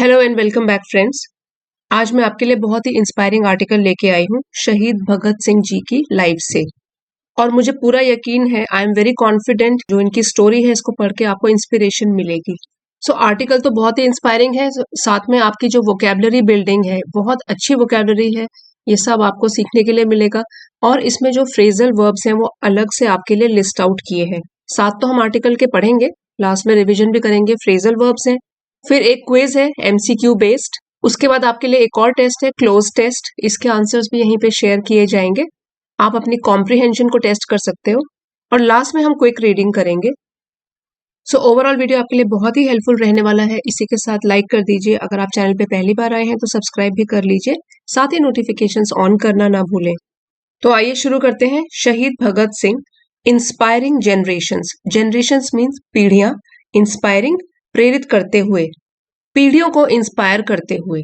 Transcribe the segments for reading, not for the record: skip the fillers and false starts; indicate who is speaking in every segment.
Speaker 1: Hello and welcome back friends. आज मैं आपके लिए बहुत ही इंस्पायरिंग आर्टिकल लेके आई हूँ शहीद भगत सिंह जी की लाइफ से। और मुझे पूरा यकीन है, आई एम वेरी कॉन्फिडेंट, जो इनकी स्टोरी है इसको पढ़ के आपको इंस्पिरेशन मिलेगी। सो आर्टिकल तो बहुत ही इंस्पायरिंग है, साथ में आपकी जो वोकेबलरी बिल्डिंग है, बहुत अच्छी वोकेबलरी है, ये सब आपको सीखने के लिए मिलेगा। और इसमें जो फ्रेजल वर्ब्स हैं वो अलग से आपके लिए लिस्ट आउट किए हैं। साथ तो हम आर्टिकल के पढ़ेंगे, लास्ट में रिविजन भी करेंगे। फ्रेजल वर्ब्स हैं, फिर एक क्विज है एमसीक्यू बेस्ड, उसके बाद आपके लिए एक और टेस्ट है क्लोज टेस्ट, इसके आंसर्स भी यहीं पे शेयर किए जाएंगे। आप अपनी कॉम्प्रिहेंशन को टेस्ट कर सकते हो और लास्ट में हम क्विक रीडिंग करेंगे। सो ओवरऑल वीडियो आपके लिए बहुत ही हेल्पफुल रहने वाला है। इसी के साथ लाइक कर दीजिए, अगर आप चैनल पे पहली बार आए हैं तो सब्सक्राइब भी कर लीजिए, साथ ही नोटिफिकेशंस ऑन करना ना भूलें। तो आइए शुरू करते हैं। Shaheed Bhagat Singh, inspiring generations. Generations means पीढ़ियां, इंस्पायरिंग प्रेरित करते हुए, पीढ़ियों को इंस्पायर करते हुए।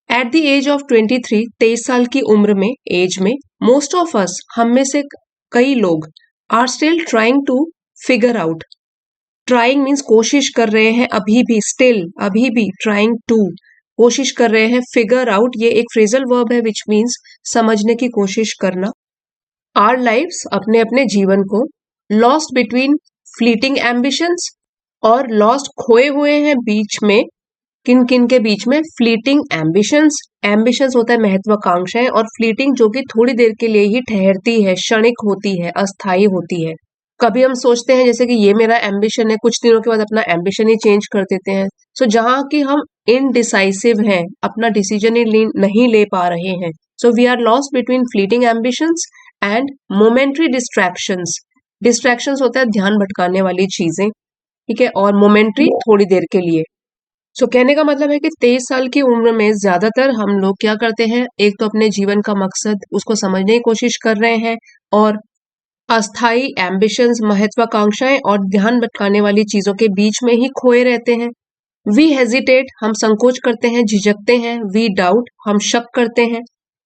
Speaker 1: एट द एज ऑफ 23, 23 साल की उम्र में, एज में, मोस्ट ऑफ अस, हम में से कई लोग, are still trying to figure out. Trying means कोशिश कर रहे हैं, अभी भी, स्टिल, अभी भी, ट्राइंग टू, कोशिश कर रहे हैं। फिगर आउट ये एक फ्रेजल वर्ब है विच मीन्स समझने की कोशिश करना। आर लाइव्स, अपने अपने जीवन को। लॉस्ट बिटवीन फ्लीटिंग एम्बिशंस, और लॉस्ट खोए हुए हैं बीच में, किन किन के बीच में? Fleeting ambitions. एम्बिशंस होता है महत्वाकांक्षाएं, और फ्लीटिंग जो कि थोड़ी देर के लिए ही ठहरती है, क्षणिक होती है, अस्थायी होती है। कभी हम सोचते हैं जैसे कि ये मेरा एम्बिशन है, कुछ दिनों के बाद अपना एम्बिशन ही चेंज कर देते हैं। सो जहां कि हम इनडिसाइसिव हैं, अपना डिसीजन ही नहीं ले पा रहे हैं। So we are lost between fleeting ambitions and momentary distractions. Distractions होता है ध्यान भटकाने वाली चीजें, ठीक है, और मोमेंट्री थोड़ी देर के लिए। सो कहने का मतलब है कि 23 साल की उम्र में ज्यादातर हम लोग क्या करते हैं, एक तो अपने जीवन का मकसद उसको समझने की कोशिश कर रहे हैं, और अस्थाई एम्बिशंस, महत्वाकांक्षाएं और ध्यान भटकाने वाली चीजों के बीच में ही खोए रहते हैं। वी हेजिटेट, हम संकोच करते हैं, झिझकते हैं। वी डाउट, हम शक करते हैं।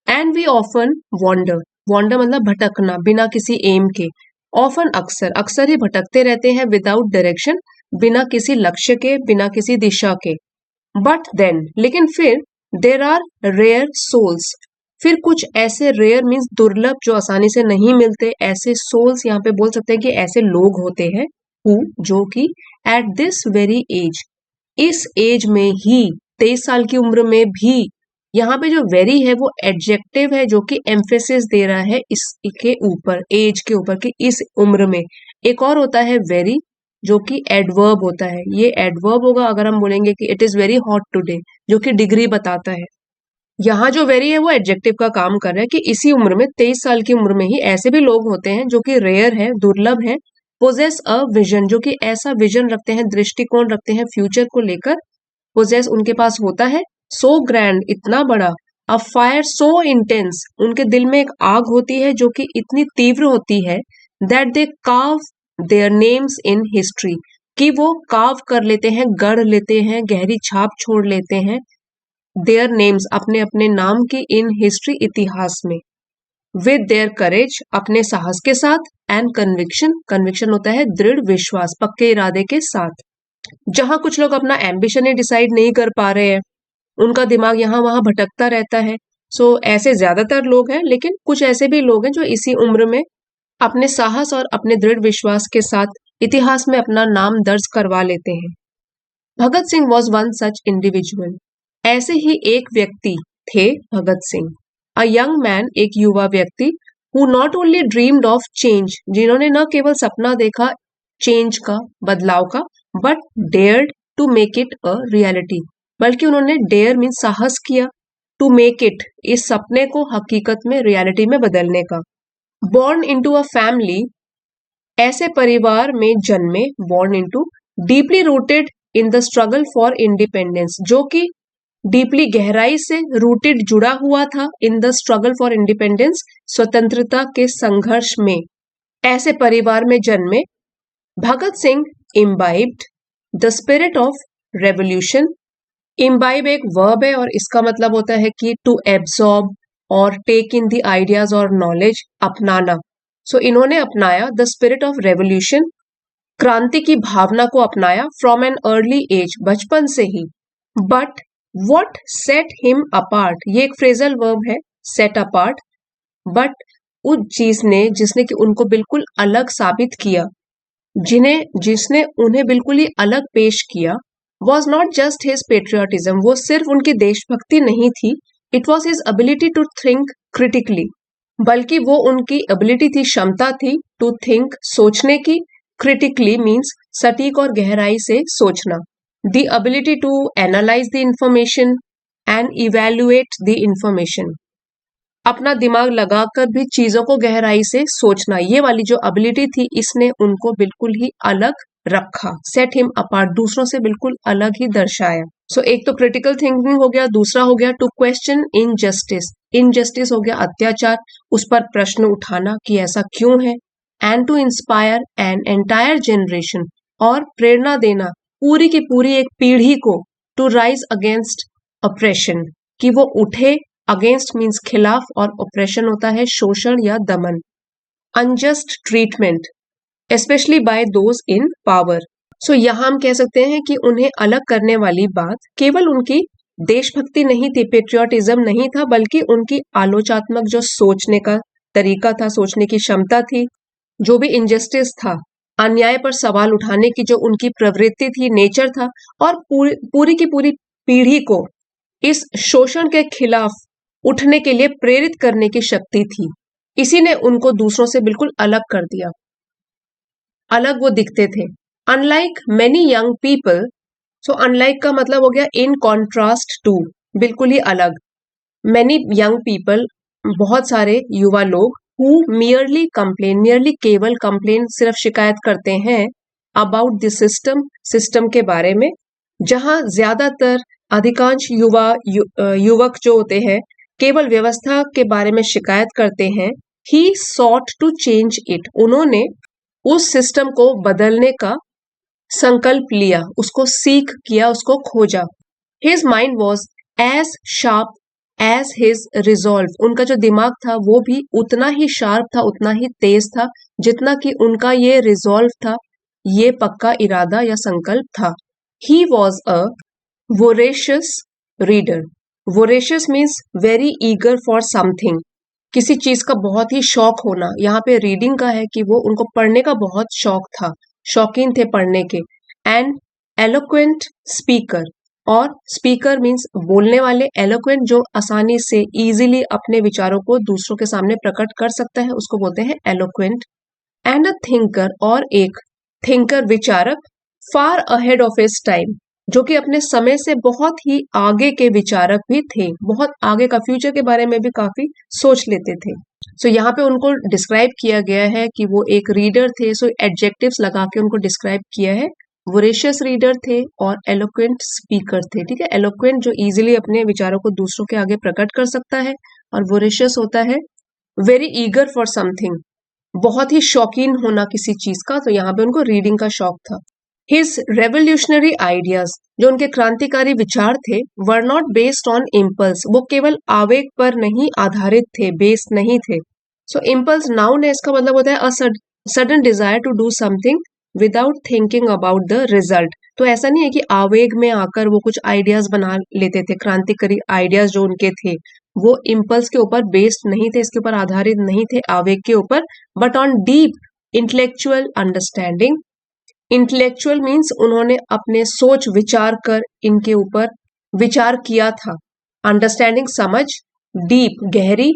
Speaker 1: And we often wonder, wonder मतलब भटकना, बिना किसी एम के। ऑफन, अक्सर, अक्सर ही भटकते रहते हैं। विदाउट डायरेक्शन, बिना किसी लक्ष्य के, बिना किसी दिशा के। बट देन, लेकिन फिर, देर आर रेयर सोल्स, फिर कुछ ऐसे, रेयर मीन्स दुर्लभ, जो आसानी से नहीं मिलते, ऐसे सोल्स, यहाँ पे बोल सकते हैं कि ऐसे लोग होते हैं, हु, जो कि एट दिस वेरी एज, इस एज में ही, 23 साल की उम्र में भी, यहाँ पे जो वेरी है वो एडजेक्टिव है जो कि एम्फेसिस दे रहा है इसके ऊपर, एज के ऊपर, कि इस उम्र में। एक और होता है वेरी, जो कि एडवर्ब होता है। ये एडवर्ब होगा अगर हम बोलेंगे कि it is very hot today, जो कि डिग्री बताता है। यहाँ जो वेरी है वो एडजेक्टिव का काम कर रहा है, कि इसी उम्र में, 23 साल की उम्र में ही ऐसे भी लोग होते हैं जो कि रेयर है, दुर्लभ है। पोजेस अ विजन, जो कि ऐसा विजन रखते हैं, दृष्टिकोण रखते हैं फ्यूचर को लेकर। पोजेस, उनके पास होता है। सो ग्रैंड, इतना बड़ा। अ फायर सो इंटेंस, उनके दिल में एक आग होती है जो कि इतनी तीव्र होती है, that they curve their names in history, कि वो कार्व कर लेते हैं, गढ़ लेते हैं, गहरी छाप छोड़ लेते हैं, देयर नेम्स, अपने अपने नाम की, इन हिस्ट्री, इतिहास में। विद देयर करेज, अपने साहस के साथ। एंड कन्विक्शन, कन्विक्शन होता है दृढ़ विश्वास, पक्के इरादे के साथ। जहां कुछ लोग अपना एम्बिशन ही डिसाइड नहीं कर पा रहे हैं, उनका दिमाग यहाँ वहां भटकता रहता है। सो ऐसे ज्यादातर लोग हैं, लेकिन कुछ ऐसे भी लोग हैं जो इसी उम्र में अपने साहस और अपने दृढ़ विश्वास के साथ इतिहास में अपना नाम दर्ज करवा लेते हैं। Bhagat Singh was one such individual, ऐसे ही एक व्यक्ति थे Bhagat Singh. A young man, एक युवा व्यक्ति, who not only dreamed of change, जिन्होंने न केवल सपना देखा चेंज का, बदलाव का, but dared to make it a reality, बल्कि उन्होंने डेयर मीन साहस किया, टू मेक इट, इस सपने को हकीकत में, रियलिटी में बदलने का। बॉर्न इनटू अ फैमिली, ऐसे परिवार में जन्मे, born into, deeply rooted in the struggle for independence, जो कि डीपली, गहराई से, रूटेड, जुड़ा हुआ था, in the struggle for independence, स्वतंत्रता के संघर्ष में। ऐसे परिवार में जन्मे। Bhagat Singh imbibed the spirit of revolution. Imbibe एक वर्ब है और इसका मतलब होता है कि टू एब्सॉर्ब और टेक इन द आइडियाज और नॉलेज, अपनाना। सो इन्होंने अपनाया द स्पिरिट ऑफ रेवोल्यूशन, क्रांति की भावना को अपनाया, फ्रॉम एन अर्ली एज, बचपन से ही। But What set him apart, ये एक फ्रेजल वर्ब है, set apart, बट उस चीज ने जिसने कि उनको बिल्कुल अलग साबित किया, जिसने उन्हें बिल्कुल ही अलग पेश किया, was not just his patriotism, वो सिर्फ उनकी देशभक्ति नहीं थी, it was his ability to think critically, बल्कि वो उनकी एबिलिटी थी, क्षमता थी, टू थिंक सोचने की, क्रिटिकली मीन्स सटीक और गहराई से सोचना, the ability to analyse the information and evaluate the information, अपना दिमाग लगाकर भी चीजों को गहराई से सोचना, ये वाली जो एबिलिटी थी इसने उनको बिल्कुल ही अलग रखा, सेट हिम अपार्ट, दूसरों से बिल्कुल अलग ही दर्शाया। सो एक तो क्रिटिकल थिंकिंग हो गया, दूसरा हो गया टू क्वेश्चन इनजस्टिस, इनजस्टिस हो गया अत्याचार, उस पर प्रश्न उठाना कि ऐसा क्यों है, and to inspire an entire generation, और प्रेरणा देना पूरी की पूरी एक पीढ़ी को, टू राइज अगेंस्ट ऑप्रेशन, कि वो उठे, अगेंस्ट मीन्स खिलाफ, और ऑपरेशन होता है शोषण या दमन, unjust treatment specially by those in power. So यहाँ हम कह सकते हैं कि उन्हें अलग करने वाली बात केवल उनकी देशभक्ति नहीं थी, पेट्रियोटिज्म नहीं था, बल्कि उनकी आलोचनात्मक जो सोचने का तरीका था, सोचने की क्षमता थी, जो भी इनजस्टिस था, अन्याय पर सवाल उठाने की जो उनकी प्रवृत्ति थी, नेचर था, और पूरी की पूरी पीढ़ी को इस शोषण के खिलाफ उठने के लिए प्रेरित करने की शक्ति थी। इसी ने उनको दूसरों से बिल्कुल अलग कर दिया, अलग वो दिखते थे। Unlike many young people, so unlike का मतलब हो गया इन कॉन्ट्रास्ट टू, बिल्कुल ही अलग। मेनी यंग पीपल, बहुत सारे युवा लोग, हु मियरली कंप्लेन, मियरली केवल कंप्लेन, सिर्फ शिकायत करते हैं, अबाउट द सिस्टम, सिस्टम के बारे में, जहां ज्यादातर अधिकांश युवक जो होते हैं केवल व्यवस्था के बारे में शिकायत करते हैं। ही सॉट टू चेंज इट, उन्होंने उस सिस्टम को बदलने का संकल्प लिया, उसको सीख किया, उसको खोजा। His mind was as sharp as his resolve, उनका जो दिमाग था वो भी उतना ही शार्प था, उतना ही तेज था, जितना कि उनका ये रिजॉल्व था, ये पक्का इरादा या संकल्प था। He was a voracious reader, voracious means very eager for something, किसी चीज का बहुत ही शौक होना, यहाँ पे रीडिंग का है कि वो उनको पढ़ने का बहुत शौक था, शौकीन थे पढ़ने के। एंड एलोक्वेंट स्पीकर, और स्पीकर मीन्स बोलने वाले, एलोक्वेंट जो आसानी से इजीली अपने विचारों को दूसरों के सामने प्रकट कर सकता है, उसको बोलते हैं एलोक्वेंट। एंड अ थिंकर, और एक थिंकर, विचारक, far ahead of his time, जो कि अपने समय से बहुत ही आगे के विचारक भी थे, बहुत आगे का, फ्यूचर के बारे में भी काफी सोच लेते थे। सो यहाँ पे उनको डिस्क्राइब किया गया है कि वो एक रीडर थे, सो एडजेक्टिव्स लगा के उनको डिस्क्राइब किया है, वोरेशियस रीडर थे और एलोक्वेंट स्पीकर थे। ठीक है, एलोक्वेंट जो इजीली अपने विचारों को दूसरों के आगे प्रकट कर सकता है, और वोरेशियस होता है वेरी ईगर फॉर समथिंग, बहुत ही शौकीन होना किसी चीज का, तो यहाँ पे उनको रीडिंग का शौक था। हिज रेवोल्यूशनरी आइडियाज, जो उनके क्रांतिकारी विचार थे, were not based on impulse, वो केवल आवेग पर नहीं आधारित थे, बेस्ड नहीं थे। सो इम्पल्स नाउन है, इसका मतलब होता है a sudden desire to do something without thinking about the result. तो ऐसा नहीं है कि आवेग में आकर वो कुछ आइडियाज बना लेते थे, क्रांतिकारी आइडियाज जो उनके थे वो इम्पल्स के ऊपर बेस्ड नहीं थे, इसके ऊपर आधारित नहीं थे, आवेग के ऊपर, but on deep intellectual understanding. Intellectual means उन्होंने अपने सोच विचार कर इनके ऊपर विचार किया था, अंडरस्टैंडिंग समझ, डीप गहरी,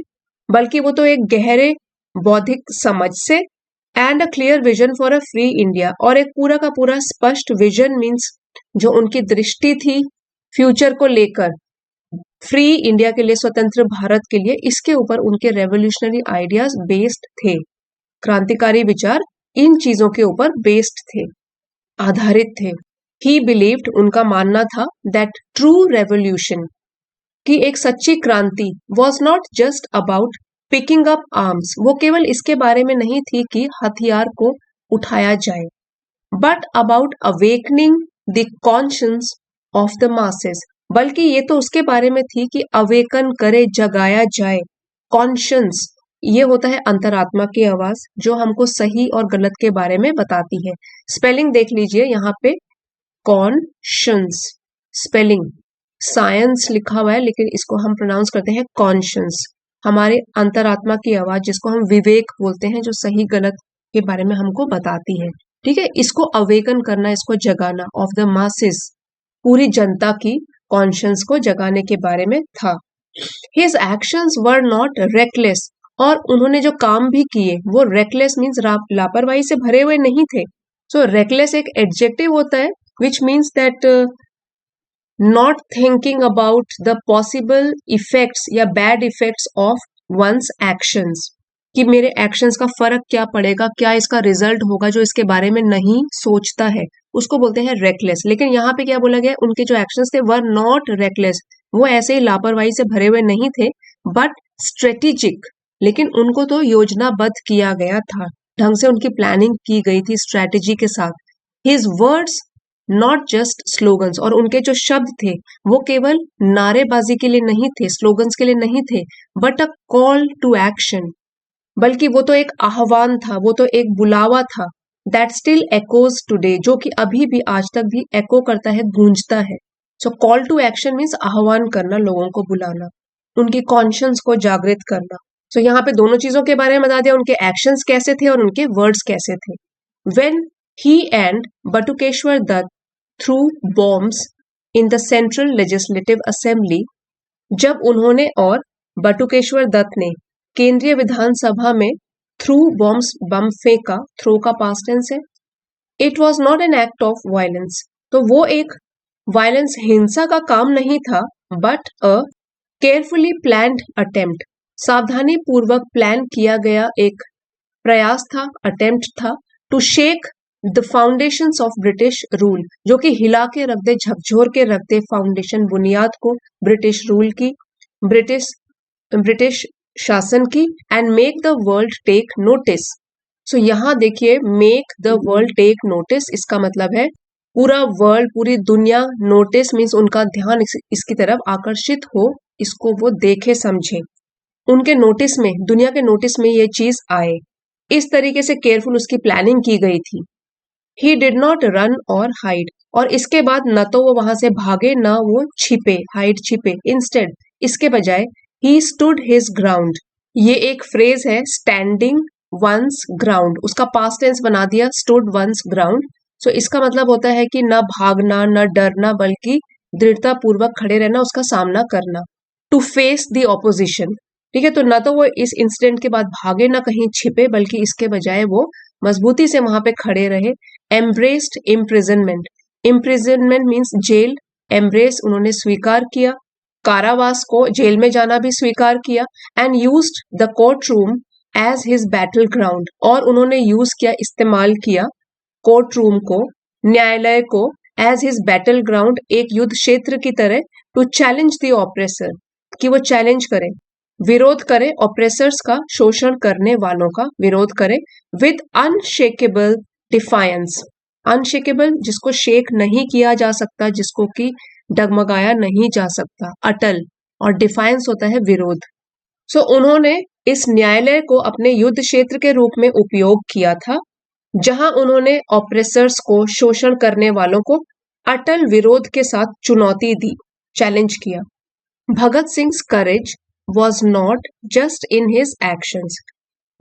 Speaker 1: बल्कि वो तो एक गहरे बौद्धिक समझ से, and a clear vision for a free India, और एक पूरा का पूरा स्पष्ट विजन मीन्स जो उनकी दृष्टि थी फ्यूचर को लेकर, फ्री इंडिया के लिए, स्वतंत्र भारत के लिए, इसके ऊपर उनके रेवोल्यूशनरी आइडियाज बेस्ड थे, क्रांतिकारी विचार इन चीजों के ऊपर बेस्ड थे, आधारित थे। ही बिलीव्ड, उनका मानना था, दैट ट्रू रेवोल्यूशन, कि एक सच्ची क्रांति, was not just about picking up arms, वो केवल इसके बारे में नहीं थी कि हथियार को उठाया जाए, but about awakening the conscience of the masses, बल्कि ये तो उसके बारे में थी कि अवेकन करे, जगाया जाए। कॉन्शियंस ये होता है अंतरात्मा की आवाज, जो हमको सही और गलत के बारे में बताती है। स्पेलिंग देख लीजिए यहाँ पे, कॉन्शियंस, स्पेलिंग साइंस लिखा हुआ है लेकिन इसको हम प्रोनाउंस करते हैं कॉन्शियस, हमारे अंतरात्मा की आवाज जिसको हम विवेक बोलते हैं, जो सही गलत के बारे में हमको बताती है। ठीक है, इसको अवेकन करना, इसको जगाना ऑफ द मासेस, पूरी जनता की कॉन्शियस को जगाने के बारे में था। His actions were not reckless, और उन्होंने जो काम भी किए वो रेकलेस मीन्स लापरवाही से भरे हुए नहीं थे। सो रेकलेस एक एडजेक्टिव होता है which means that not thinking about the possible effects या bad effects of one's actions, कि मेरे एक्शंस का फर्क क्या पड़ेगा, क्या इसका रिजल्ट होगा, जो इसके बारे में नहीं सोचता है उसको बोलते हैं रेकलेस। लेकिन यहाँ पे क्या बोला गया, उनके जो एक्शंस थे वर नॉट रेकलेस, वो ऐसे ही लापरवाही से भरे हुए नहीं थे, बट स्ट्रेटेजिक, लेकिन उनको तो योजनाबद्ध किया गया था, ढंग से उनकी प्लानिंग की गई थी स्ट्रेटेजी के साथ। His words not just slogans, और उनके जो शब्द थे वो केवल नारेबाजी के लिए नहीं थे, स्लोगन्स के लिए नहीं थे, but a call to action, बल्कि वो तो एक आह्वान था, वो तो एक बुलावा था, दैट स्टिल एकोज टुडे, जो कि अभी भी आज तक भी एको करता है, गूंजता है। सो कॉल टू एक्शन मीन्स आह्वान करना, लोगों को बुलाना, उनकी कॉन्शियस को जागृत करना। सो यहाँ पे दोनों चीजों के बारे में बता दिया, उनके एक्शंस कैसे थे और उनके वर्ड्स कैसे थे। When he and Batukeshwar Dutt threw bombs in the Central Legislative Assembly, जब उन्होंने और बटुकेश्वर दत्त ने केंद्रीय विधानसभा में थ्रू बॉम्ब्स, बम फेंका, थ्रो का पास्ट टेंस है, it was not an act of violence, तो वो एक वायलेंस, हिंसा का काम नहीं था, but a carefully planned attempt, सावधानी पूर्वक प्लान किया गया एक प्रयास था, अटेम्प्ट था, to shake the foundations of British rule, जो कि हिला के रख दे, झकझोर के रख दे फाउंडेशन, बुनियाद को ब्रिटिश रूल की, ब्रिटिश शासन की, and make the world take notice. So यहाँ देखिए, make the world take notice, इसका मतलब है पूरा वर्ल्ड, पूरी दुनिया, नोटिस मीन्स उनका ध्यान इसकी तरफ आकर्षित हो, इसको वो देखे समझे, उनके नोटिस में, दुनिया के नोटिस में ये चीज आए, इस तरीके से केयरफुल उसकी प्लानिंग की गई थी। ही डिड नॉट रन और हाइड, और इसके बाद न तो वो वहां से भागे न वो छिपे, हाइड छिपे, इंस्टेड इसके बजाय ही स्टूड हिज ग्राउंड, ये एक फ्रेज है, स्टैंडिंग वंस ग्राउंड, उसका पास्ट टेंस बना दिया स्टूड वंस ग्राउंड। सो इसका मतलब होता है कि न भागना न डरना, बल्कि दृढ़ता पूर्वक खड़े रहना, उसका सामना करना, टू फेस द ऑपोजिशन। ठीक है, तो ना तो वो इस इंसिडेंट के बाद भागे ना कहीं छिपे, बल्कि इसके बजाय वो मजबूती से वहां पे खड़े रहे। Embraced imprisonment, imprisonment means jail, embrace उन्होंने स्वीकार किया, कारावास को, जेल में जाना भी स्वीकार किया, and used the courtroom as his battleground, और उन्होंने यूज किया, इस्तेमाल किया कोर्ट रूम को, न्यायालय को, एज हिज बैटल ग्राउंड, एक युद्ध क्षेत्र की तरह, टू चैलेंज द ऑपरेसर, कि वो चैलेंज करे, विरोध करे, ऑपरेसर्स का, शोषण करने वालों का विरोध करे, विद अनशेकेबल डिफायंस, अनशेकेबल जिसको शेक नहीं किया जा सकता, जिसको कि डगमगाया नहीं जा सकता, अटल, और डिफायंस होता है विरोध। सो उन्होंने इस न्यायालय को अपने युद्ध क्षेत्र के रूप में उपयोग किया था, जहां उन्होंने ऑपरेसर्स को, शोषण करने वालों को अटल विरोध के साथ चुनौती दी, चैलेंज किया। भगत सिंह करेज was not just in his actions,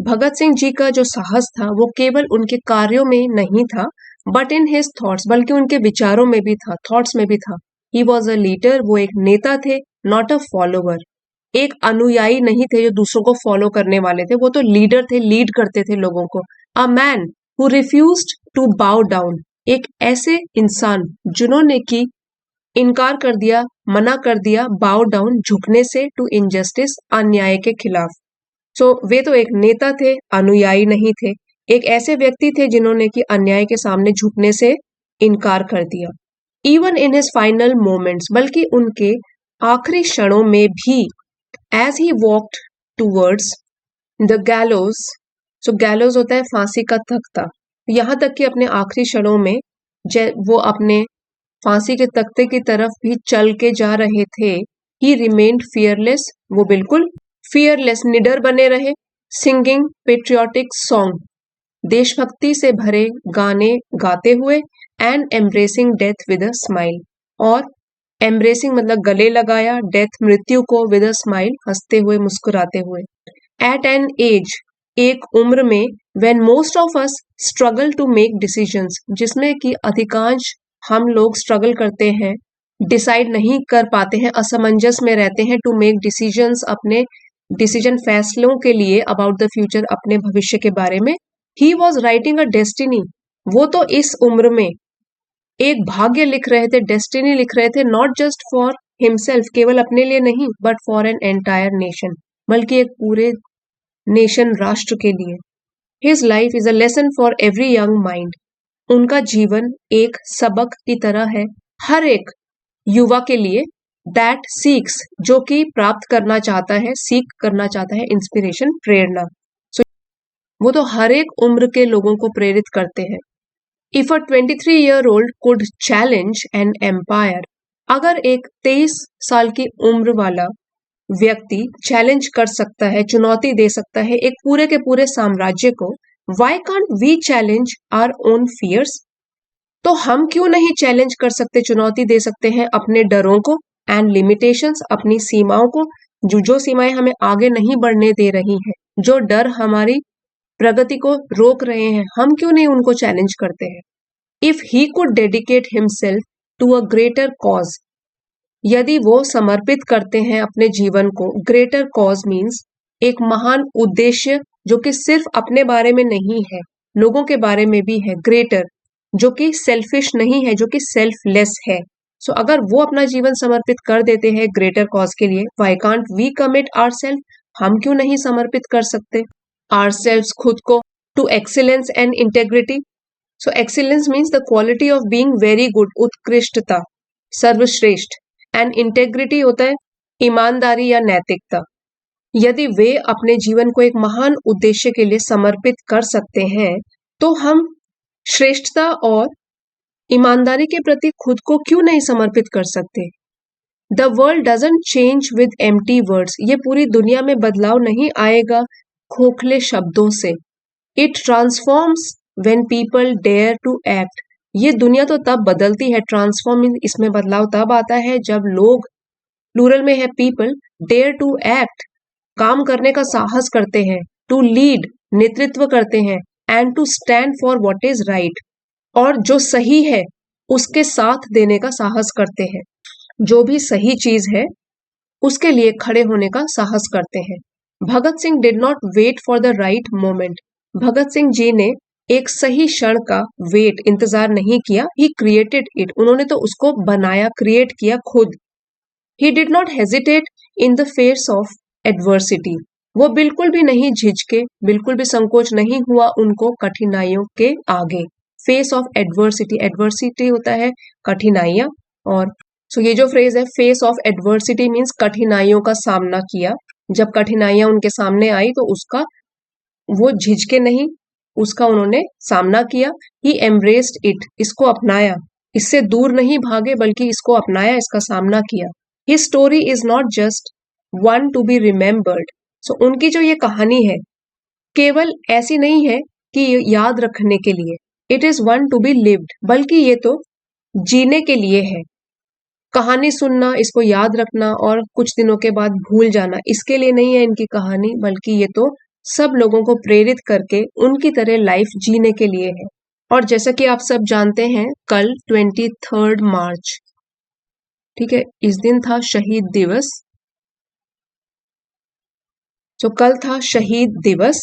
Speaker 1: भगत सिंह जी का जो साहस था वो केवल उनके कार्यों में नहीं था, but in his thoughts, बल्कि उनके विचारों में भी था, थॉट्स में भी था। he was a leader, वो एक नेता थे, not a follower, एक अनुयायी नहीं थे जो दूसरों को फॉलो करने वाले थे, वो तो लीडर थे, लीड करते थे लोगों को। a man who refused to bow down, एक ऐसे इंसान जिन्होंने की इनकार कर दिया, मना कर दिया, बाउ डाउन झुकने से, टू इनजस्टिस, अन्याय के खिलाफ। सो वे तो एक नेता थे, अनुयायी नहीं थे, एक ऐसे व्यक्ति थे जिन्होंने कि अन्याय के सामने झुकने से इनकार कर दिया। Even in his final moments, बल्कि उनके आखिरी क्षणों में भी, as he walked towards the gallows, so gallows होता है फांसी का तख्ता, यहां तक कि अपने आखिरी क्षणों में वो अपने फांसी के तख्ते की तरफ भी चल के जा रहे थे। ही रिमेन्ड फियरलेस, वो बिल्कुल फियरलेस, निडर बने रहे। सिंगिंग पेट्रियोटिक सॉन्ग, देशभक्ति से भरे गाने गाते हुए, and embracing death with a smile, और एम्ब्रेसिंग मतलब गले लगाया, डेथ मृत्यु को, विद अ स्माइल हंसते हुए मुस्कुराते हुए। एट एन एज एक उम्र में, when most of us struggle to make decisions, जिसमें कि अधिकांश हम लोग स्ट्रगल करते हैं, डिसाइड नहीं कर पाते हैं, असमंजस में रहते हैं, टू मेक डिसीजंस अपने डिसीजन फैसलों के लिए, अबाउट द फ्यूचर अपने भविष्य के बारे में। He was writing a destiny, वो तो इस उम्र में एक भाग्य लिख रहे थे, डेस्टिनी लिख रहे थे, नॉट जस्ट फॉर हिमसेल्फ, केवल अपने लिए नहीं, but for an entire nation, बल्कि एक पूरे नेशन, राष्ट्र के लिए। His life is a lesson for every young mind, उनका जीवन एक सबक की तरह है हर एक युवा के लिए, दैट सीक्स, जो कि प्राप्त करना चाहता है, सीख करना चाहता है, इंस्पिरेशन, प्रेरणा। सो वो तो हर एक उम्र के लोगों को प्रेरित करते हैं। If a 23-year-old could challenge an empire, अगर एक 23 साल की उम्र वाला व्यक्ति चैलेंज कर सकता है, चुनौती दे सकता है एक पूरे के पूरे साम्राज्य को, why can't we challenge our own fears? तो हम क्यों नहीं चैलेंज कर सकते, चुनौती दे सकते हैं अपने डरों को, एंड लिमिटेशंस, अपनी सीमाओं को, जो सीमाएं हमें आगे नहीं बढ़ने दे रही हैं, जो डर हमारी प्रगति को रोक रहे हैं, हम क्यों नहीं उनको चैलेंज करते हैं। If he could dedicate himself to a greater cause, यदि वो समर्पित करते हैं अपने जीवन को, ग्रेटर कॉज मीन्स एक महान उद्देश्य जो कि सिर्फ अपने बारे में नहीं है, लोगों के बारे में भी है, ग्रेटर, जो कि सेल्फिश नहीं है, जो कि सेल्फलेस है। सो अगर वो अपना जीवन समर्पित कर देते हैं ग्रेटर कॉज के लिए, why can't we commit ourself, हम क्यों नहीं समर्पित कर सकते आवरसेल्व्स, खुद को, to excellence and integrity. So excellence means the quality of being very good, उत्कृष्टता, सर्वश्रेष्ठ, एंड इंटेग्रिटी होता है ईमानदारी या नैतिकता। यदि वे अपने जीवन को एक महान उद्देश्य के लिए समर्पित कर सकते हैं, तो हम श्रेष्ठता और ईमानदारी के प्रति खुद को क्यों नहीं समर्पित कर सकते। The world doesn't change with empty words, ये पूरी दुनिया में बदलाव नहीं आएगा खोखले शब्दों से। It transforms when people dare to act, ये दुनिया तो तब बदलती है, ट्रांसफॉर्म इसमें बदलाव तब आता है जब लोग, प्लूरल में है पीपल, डेयर टू एक्ट, काम करने का साहस करते हैं, टू लीड, नेतृत्व करते हैं, and to stand for what is right, और जो सही है उसके साथ देने का साहस करते हैं, जो भी सही चीज है उसके लिए खड़े होने का साहस करते हैं। Bhagat Singh did not wait for the right moment, Bhagat Singh ji ने एक सही क्षण का वेट, इंतजार नहीं किया, ही क्रिएटेड इट, उन्होंने तो उसको बनाया, क्रिएट किया खुद। He did not hesitate in the face of adversity, वो बिल्कुल भी नहीं झिझके, बिल्कुल भी संकोच नहीं हुआ उनको कठिनाइयों के आगे। फेस ऑफ एडवर्सिटी, एडवर्सिटी होता है कठिनाइयां, और सो ये जो फ्रेज है फेस ऑफ एडवर्सिटी मीन्स कठिनाइयों का सामना किया, जब कठिनाइयां उनके सामने आई तो उसका वो झिझके नहीं, उसका उन्होंने सामना किया। ही एम्ब्रेस्ड इट, इसको अपनाया, इससे दूर नहीं भागे बल्कि इसको अपनाया, इसका सामना किया। His story is not just one to be remembered, so उनकी जो ये कहानी है केवल ऐसी नहीं है कि याद रखने के लिए, it is one to be lived, बल्कि ये तो जीने के लिए है। कहानी सुनना, इसको याद रखना और कुछ दिनों के बाद भूल जाना, इसके लिए नहीं है इनकी कहानी, बल्कि ये तो सब लोगों को प्रेरित करके उनकी तरह लाइफ जीने के लिए है। और जैसा कि आप सब जानते हैं, कल 23 मार्च, ठीक है, इस दिन था शहीद दिवस। तो कल था शहीद दिवस।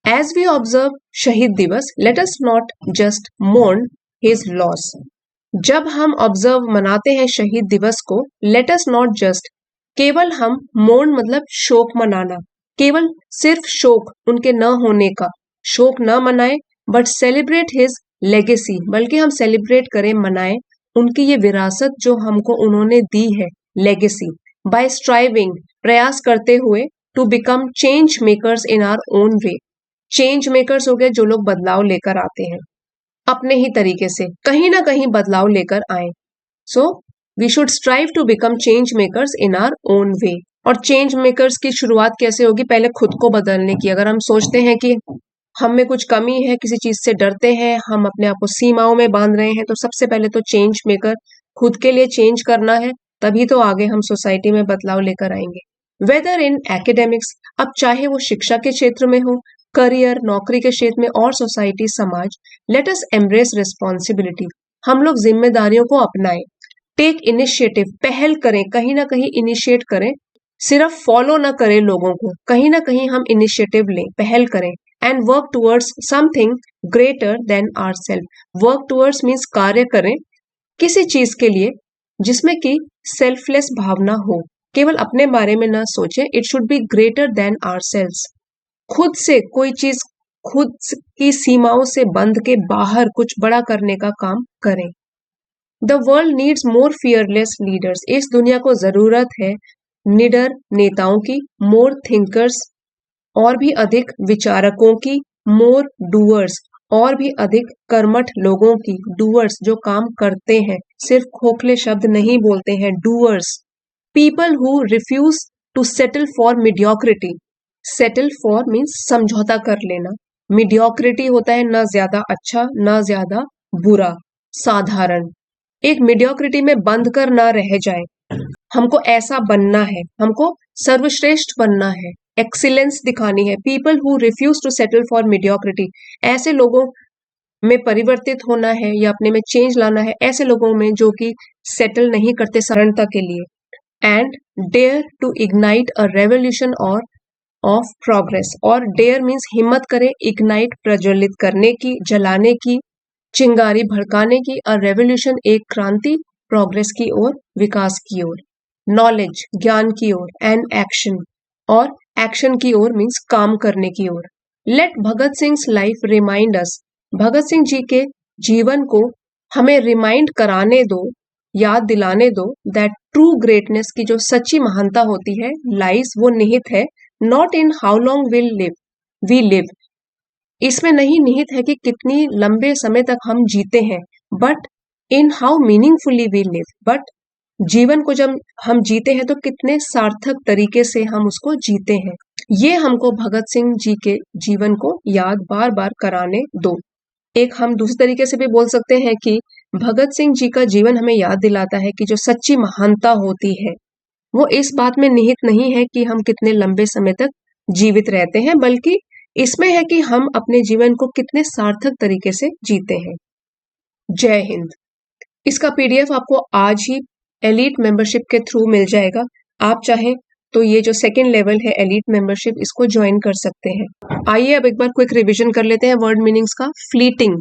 Speaker 1: एज वी ऑब्जर्व शहीद दिवस, let us not just मोर्न his loss, जब हम ऑब्जर्व मनाते हैं शहीद दिवस को, लेट अस नॉट जस्ट, केवल हम, मोर्न मतलब शोक मनाना, केवल सिर्फ शोक उनके न होने का शोक न मनाए, बट सेलिब्रेट हिज लेगेसी, बल्कि हम सेलिब्रेट करें, मनाएं उनकी ये विरासत जो हमको उन्होंने दी है, लेगेसी, बाय स्ट्राइविंग, प्रयास करते हुए, to become change makers in our own way, change makers हो गए जो लोग बदलाव लेकर आते हैं, अपने ही तरीके से कहीं ना कहीं बदलाव लेकर आए। So we should strive to become change makers in our own way. और चेंज मेकर्स की शुरुआत कैसे होगी, पहले खुद को बदलने की। अगर हम सोचते हैं कि हम में कुछ कमी है, किसी चीज से डरते हैं, हम अपने आप को सीमाओं में बांध रहे हैं, तो सबसे पहले तो चेंज मेकर खुद के लिए चेंज करना है, तभी तो आगे हम सोसाइटी में बदलाव लेकर आएंगे। वेदर इन एकेडमिक्स, अब चाहे वो शिक्षा के क्षेत्र में हो, करियर, नौकरी के क्षेत्र में और सोसाइटी, समाज, लेट अस एम्ब्रेस रिस्पॉन्सिबिलिटी, हम लोग जिम्मेदारियों को अपनाएं। टेक इनिशिएटिव, पहल करें, कहीं ना कहीं इनिशिएट करें, सिर्फ फॉलो ना करें लोगों को, कहीं ना कहीं हम इनिशिएटिव लें, पहल करें। And work towards something greater than ourself, work towards means कार्य करें किसी चीज के लिए जिसमें कि सेल्फलेस भावना हो, केवल अपने बारे में ना सोचें, it should be greater than ourselves. खुद से कोई चीज, खुद की सीमाओं से बंध के बाहर कुछ बड़ा करने का काम करें। The world needs more fearless leaders, इस दुनिया को जरूरत है निडर नेताओं की, मोर थिंकर्स, और भी अधिक विचारकों की, मोर डूअर्स, और भी अधिक कर्मठ लोगों की, डूअर्स जो काम करते हैं, सिर्फ खोखले शब्द नहीं बोलते हैं, doers. People who refuse to settle for mediocrity, settle for means समझौता कर लेना, मीडियोक्रिटी होता है ना ज्यादा अच्छा ना ज्यादा बुरा, साधारण। एक मीडियोक्रिटी में बंद कर ना रह जाए, हमको ऐसा बनना है, हमको सर्वश्रेष्ठ बनना है, एक्सीलेंस दिखानी है। People who refuse to settle for mediocrity, ऐसे लोगों में परिवर्तित होना है या अपने में चेंज लाना है, ऐसे लोगों में जो कि सेटल नहीं करते सरलता के लिए। And dare to ignite a revolution और ऑफ प्रोग्रेस, और डेयर मीन्स हिम्मत करें, इग्नाइट प्रज्वलित करने की, जलाने की, चिंगारी भड़काने की, अ रेवोल्यूशन एक क्रांति, प्रोग्रेस की ओर, विकास की ओर, नॉलेज ज्ञान की ओर, एंड एक्शन और एक्शन की ओर मीन्स काम करने की ओर। लेट भगत सिंह लाइफ रिमाइंड अस, भगत सिंह जी के जीवन को हमें रिमाइंड कराने दो, याद दिलाने दो, दैट ट्रू ग्रेटनेस की जो सच्ची महानता होती है, लाइज वो निहित है, not in how long will live we live, इसमें नहीं निहित है कि कितनी लंबे समय तक हम जीते हैं, but in how meaningfully we live, but जीवन को जब हम जीते हैं तो कितने सार्थक तरीके से हम उसको जीते हैं। ये हमको भगत सिंह जी के जीवन को याद बार बार कराने दो। एक हम दूसरे तरीके से भी बोल सकते हैं कि भगत सिंह जी का जीवन हमें याद दिलाता है कि जो सच्ची महानता होती है वो इस बात में निहित नहीं है कि हम कितने लंबे समय तक जीवित रहते हैं, बल्कि इसमें है कि हम अपने जीवन को कितने सार्थक तरीके से जीते हैं। जय हिंद। इसका पीडीएफ आपको आज ही एलीट मेंबरशिप के थ्रू मिल जाएगा। आप चाहें तो ये जो सेकेंड लेवल है एलीट मेंबरशिप, इसको ज्वाइन कर सकते हैं। आइए अब एक बार क्विक रिवीजन कर लेते हैं वर्ड मीनिंग्स का। फ्लीटिंग,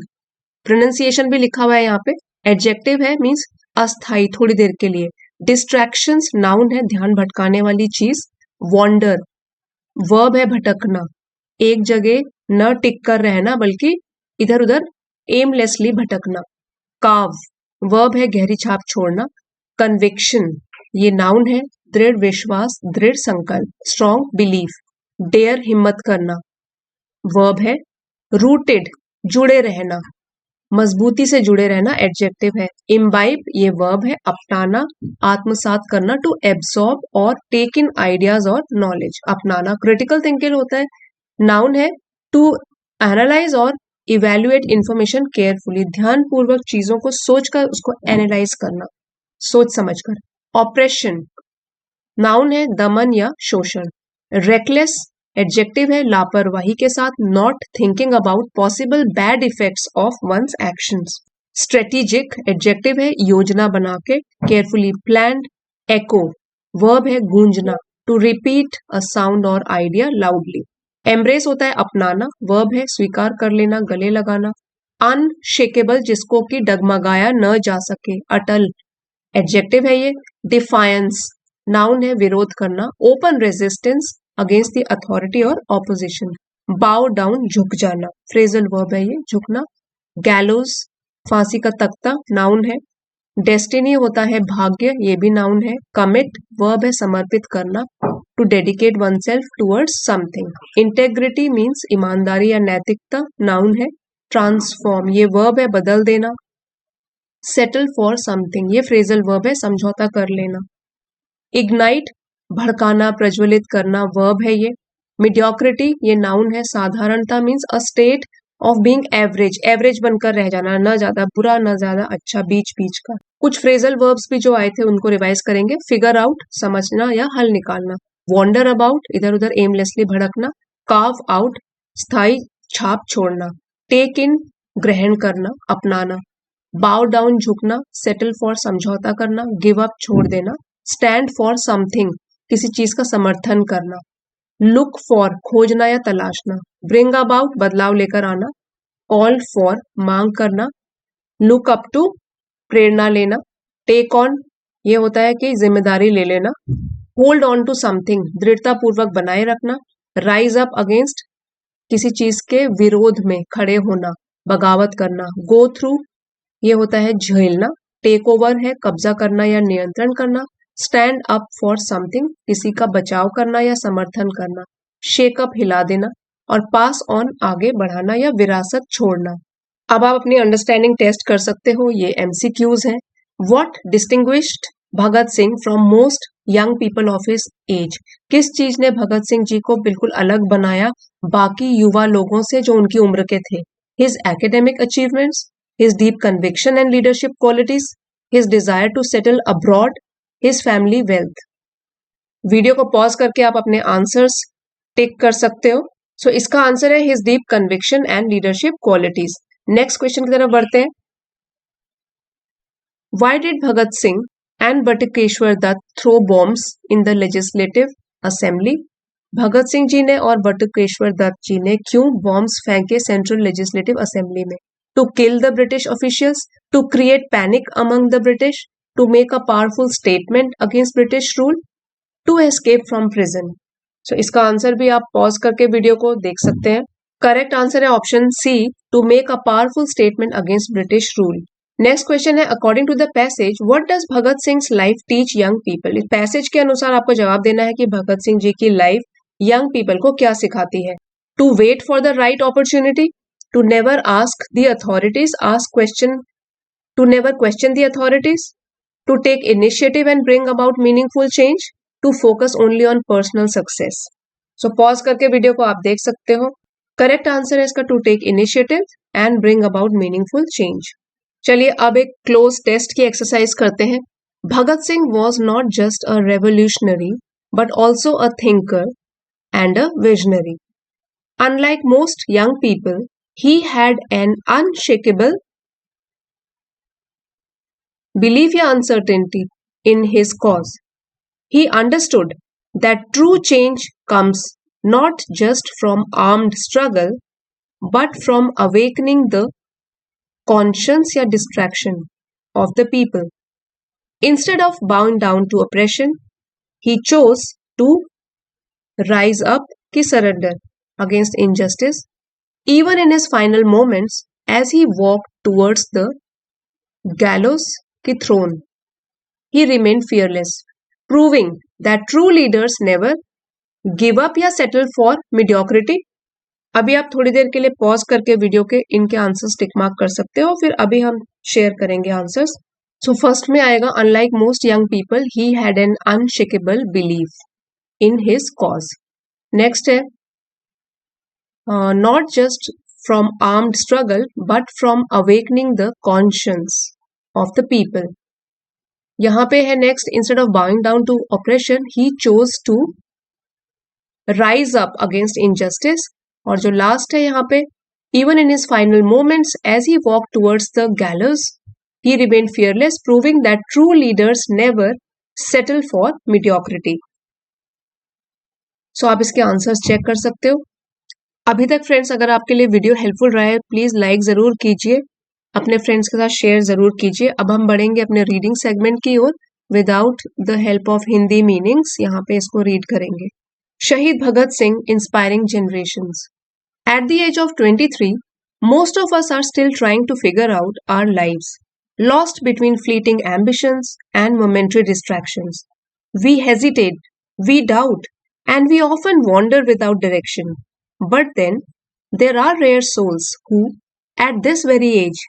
Speaker 1: प्रोनाउंसिएशन भी लिखा हुआ है यहाँ पे। एडजेक्टिव है मीन्स अस्थाई, थोड़ी देर के लिए। डिस्ट्रैक्शंस नाउन है, ध्यान भटकाने वाली चीज। वॉन्डर वर्ब है, भटकना, एक जगह न टिक कर रहना बल्कि इधर उधर एमलेसली भटकना। कार्व वर्ब है, गहरी छाप छोड़ना। कन्विक्शन ये नाउन है, दृढ़ विश्वास, दृढ़ संकल्प, स्ट्रॉन्ग बिलीफ। डेयर हिम्मत करना वर्ब है। रूटेड जुड़े रहना, मजबूती से जुड़े रहना, एडजेक्टिव है। इम्बाइब ये वर्ब है, अपनाना, आत्मसात करना, टू एब्सॉर्ब और टेक इन आइडियाज और नॉलेज, अपनाना। क्रिटिकल थिंकिंग होता है, नाउन है। टू एनालाइज और इवेल्युएट इंफॉर्मेशन केयरफुली, ध्यान पूर्वक चीजों को सोचकर उसको एनालाइज करना, सोच समझकर। ऑपरेशन नाउन है, दमन या शोषण। रेकलेस एडजेक्टिव है, लापरवाही के साथ, not thinking about possible bad effects of one's actions. Strategic adjective है, योजना बना के, केयरफुली प्लान्ड। एको वर्ब है, गूंजना, to repeat a sound or idea loudly. Embrace होता है अपनाना, वर्ब है, स्वीकार कर लेना, गले लगाना। अनशेकेबल जिसको कि डगमगाया न जा सके, अटल एडजेक्टिव है ये। डिफायंस नाउन है, विरोध करना। Open resistance against the authority और ऑपोजिशन। बाउ डाउन झुक जाना, फ्रेजल वर्ब है ये, झुकना। गैलोज फांसी का तख्ता, नाउन है। डेस्टिनी होता है भाग्य, ये भी नाउन है। कमिट वर्ब है, समर्पित करना, to dedicate oneself towards something. Integrity means ईमानदारी या नैतिकता, नाउन है। ट्रांसफॉर्म ये वर्ब है, बदल देना। सेटल फॉर समथिंग ये फ्रेजल वर्ब है, समझौता कर लेना। इग्नाइट भड़काना, प्रज्वलित करना, वर्ब है ये। मीडियोक्रिटी ये नाउन है, साधारणता means a state of being average, average बनकर रह जाना, न ज्यादा बुरा न ज्यादा अच्छा, बीच बीच का। कुछ फ्रेजल वर्ब्स भी जो आए थे उनको रिवाइज करेंगे। फिगर आउट, समझना या हल निकालना। वॉन्डर अबाउट, इधर उधर एमलेसली भड़कना। कार्व आउट, स्थायी छाप छोड़ना। टेक इन, ग्रहण करना, अपनाना। बाउ डाउन, झुकना। सेटल फॉर, समझौता करना। गिव अप, छोड़ देना। स्टैंड फॉर समथिंग, किसी चीज का समर्थन करना। लुक फॉर, खोजना या तलाशना। ब्रिंग अबाउट, बदलाव लेकर आना। ऑल फॉर, मांग करना। लुक अप टू, प्रेरणा लेना। टेक ऑन, ये होता है कि जिम्मेदारी ले लेना। होल्ड ऑन टू समथिंग, दृढ़ता पूर्वक बनाए रखना। राइज अप अगेंस्ट, किसी चीज के विरोध में खड़े होना, बगावत करना। गो थ्रू, ये होता है झेलना। टेक ओवर है कब्जा करना या नियंत्रण करना। स्टैंड अप फॉर समथिंग, किसी का बचाव करना या समर्थन करना। शेक अप, हिला देना। और पास ऑन, आगे बढ़ाना या विरासत छोड़ना। अब आप अपनी अंडरस्टैंडिंग टेस्ट कर सकते हो, ये एमसीक्यूज हैं। What distinguished Bhagat Singh from most young people of his age? किस चीज ने भगत सिंह जी को बिल्कुल अलग बनाया बाकी युवा लोगों से जो उनकी उम्र के थे? His academic achievements, his deep conviction and leadership qualities, his desire to settle abroad, his family wealth. Video को पॉज करके आप अपने आंसर्स टिक कर सकते हो। सो इसका आंसर है his deep conviction and leadership qualities. Next question की तरफ बढ़ते हैं। Why did Bhagat Singh and Batukeshwar Dutt throw bombs in the legislative assembly? भगत सिंह जी ने और बटुकेश्वर दत्त जी ने क्यों बॉम्ब्स फेंके सेंट्रल लेजिस्लेटिव असेंबली में? To kill the British officials, to create panic among the British, to make a powerful statement against British rule, to escape from prison. So इसका answer भी आप pause करके वीडियो को देख सकते हैं। करेक्ट आंसर है option C, to make a powerful statement against British rule. Next question है, according to the passage what does Bhagat Singh life teach young people? इस पैसेज के अनुसार आपको जवाब देना है कि भगत सिंह जी की लाइफ यंग पीपल को क्या सिखाती है। To wait for the right opportunity, to never ask the authorities, to never question the authorities, to take initiative and bring about meaningful change, to focus only on personal success. So pause करके video को आप देख सकते हो। Correct answer है इसका to take initiative and bring about meaningful change. चलिए अब एक क्लोज टेस्ट की एक्सरसाइज करते हैं। Bhagat Singh was not just a revolutionary but also a thinker and a visionary. Unlike most young people, he had an unshakable belief या uncertainty in his cause. He understood that true change comes not just from armed struggle, but from awakening the conscience या distraction of the people. Instead of bowing down to oppression, he chose to rise up ki surrender against injustice. Even in his final moments, as he walked towards the gallows ki throne, he remained fearless, proving that true leaders never give up या settle for mediocrity. अभी आप थोड़ी देर के लिए pause करके video के इनके answers tick mark कर सकते हो, फिर अभी हम शेयर करेंगे आंसर्स। सो फर्स्ट में आएगा, unlike most young people he had an unshakeable belief in his cause. Next है, not just from armed struggle but from awakening the conscience of the people. यहाँ पे है next, instead of bowing down to oppression he chose to rise up against injustice. और जो last है यहाँ पे, even in his final moments as he walked towards the gallows he remained fearless, proving that true leaders never settle for mediocrity. So आप इसके answers check कर सकते हो। अभी तक फ्रेंड्स अगर आपके लिए वीडियो हेल्पफुल रहा है प्लीज लाइक जरूर कीजिए, अपने फ्रेंड्स के साथ शेयर जरूर कीजिए। अब हम बढ़ेंगे अपने रीडिंग सेगमेंट की ओर without the help of Hindi meanings. यहाँ पे इसको रीड करेंगे। Shaheed Bhagat Singh inspiring generations. At the age of 23 most of us are still trying to figure out our lives, lost between fleeting ambitions and momentary distractions. We hesitate, we doubt and we often wonder without direction. But then, there are rare souls who, at this very age,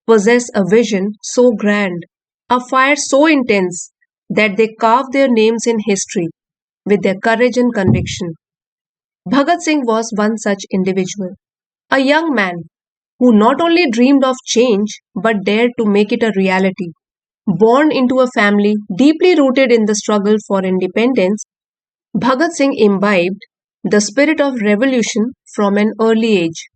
Speaker 1: possess a vision so grand, a fire so intense, that they carve their names in history with their courage and conviction. Bhagat Singh was one such individual, a young man who not only dreamed of change but dared to make it a reality. Born into a family deeply rooted in the struggle for independence, Bhagat Singh imbibed the spirit of revolution from an early age.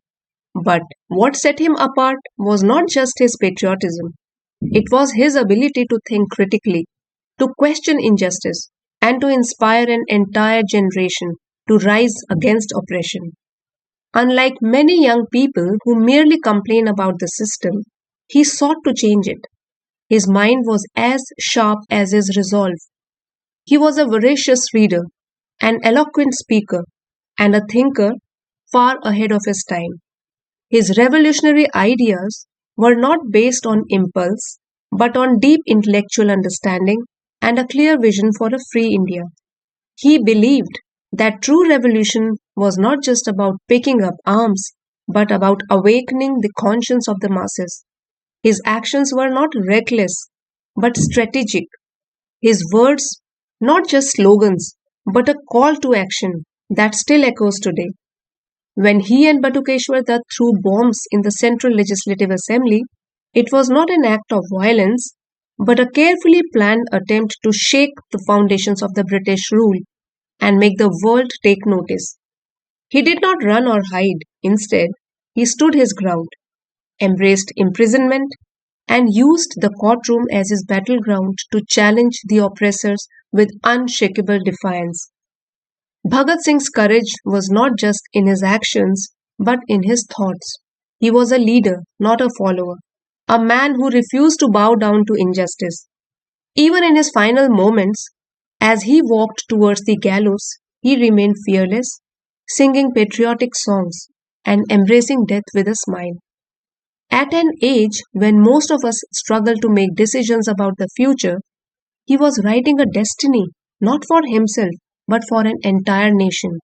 Speaker 1: But what set him apart was not just his patriotism, it was his ability to think critically, to question injustice, and to inspire an entire generation to rise against oppression. Unlike many young people who merely complain about the system, he sought to change it. His mind was as sharp as his resolve. He was a voracious reader, an eloquent speaker, and a thinker far ahead of his time. His revolutionary ideas were not based on impulse, but on deep intellectual understanding and a clear vision for a free India. He believed that true revolution was not just about picking up arms, but about awakening the conscience of the masses. His actions were not reckless, but strategic. His words, not just slogans, but a call to action that still echoes today. When he and Batukeshwar Dutt threw bombs in the Central Legislative Assembly, it was not an act of violence, but a carefully planned attempt to shake the foundations of the British rule and make the world take notice. He did not run or hide. Instead, he stood his ground, embraced imprisonment, and used the courtroom as his battleground to challenge the oppressors with unshakable defiance. Bhagat Singh's courage was not just in his actions, but in his thoughts. He was a leader, not a follower, a man who refused to bow down to injustice. Even in his final moments, as he walked towards the gallows, he remained fearless, singing patriotic songs and embracing death with a smile. At an age when most of us struggle to make decisions about the future, he was writing a destiny not for himself but for an entire nation.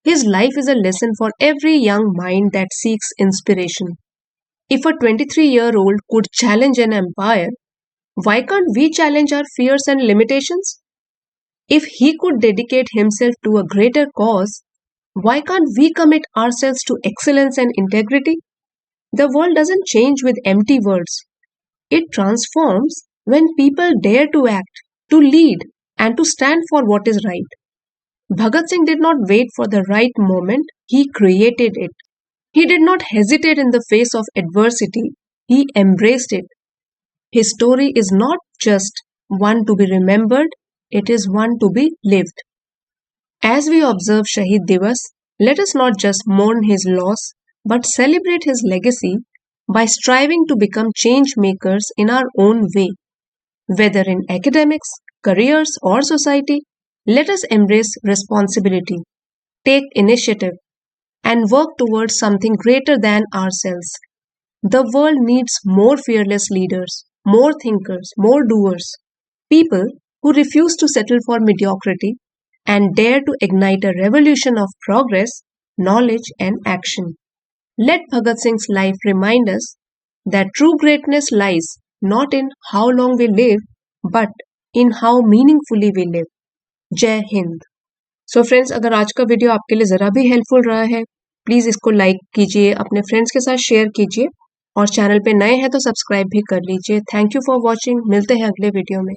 Speaker 1: His life is a lesson for every young mind that seeks inspiration. If a 23-year-old could challenge an empire, why can't we challenge our fears and limitations? If he could dedicate himself to a greater cause, why can't we commit ourselves to excellence and integrity? The world doesn't change with empty words. It transforms when people dare to act, to lead, and to stand for what is right. Bhagat Singh did not wait for the right moment, he created it. He did not hesitate in the face of adversity, he embraced it. His story is not just one to be remembered, it is one to be lived. As we observe Shahid Divas, let us not just mourn his loss, but celebrate his legacy by striving to become change makers in our own way. Whether in academics, careers, or society, let us embrace responsibility, take initiative, and work towards something greater than ourselves. The world needs more fearless leaders, more thinkers, more doers, people who refuse to settle for mediocrity and dare to ignite a revolution of progress, knowledge, and action. Let Bhagat Singh's life remind us that true greatness lies not in how long we live, but in how meaningfully we live. जय Hind. So friends, अगर आज का video आपके लिए ज़रा भी helpful रहा है, प्लीज़ इसको लाइक कीजिए, अपने फ्रेंड्स के साथ शेयर कीजिए और चैनल पे नए हैं तो सब्सक्राइब भी कर लीजिए। Thank you for watching. मिलते हैं अगले वीडियो में।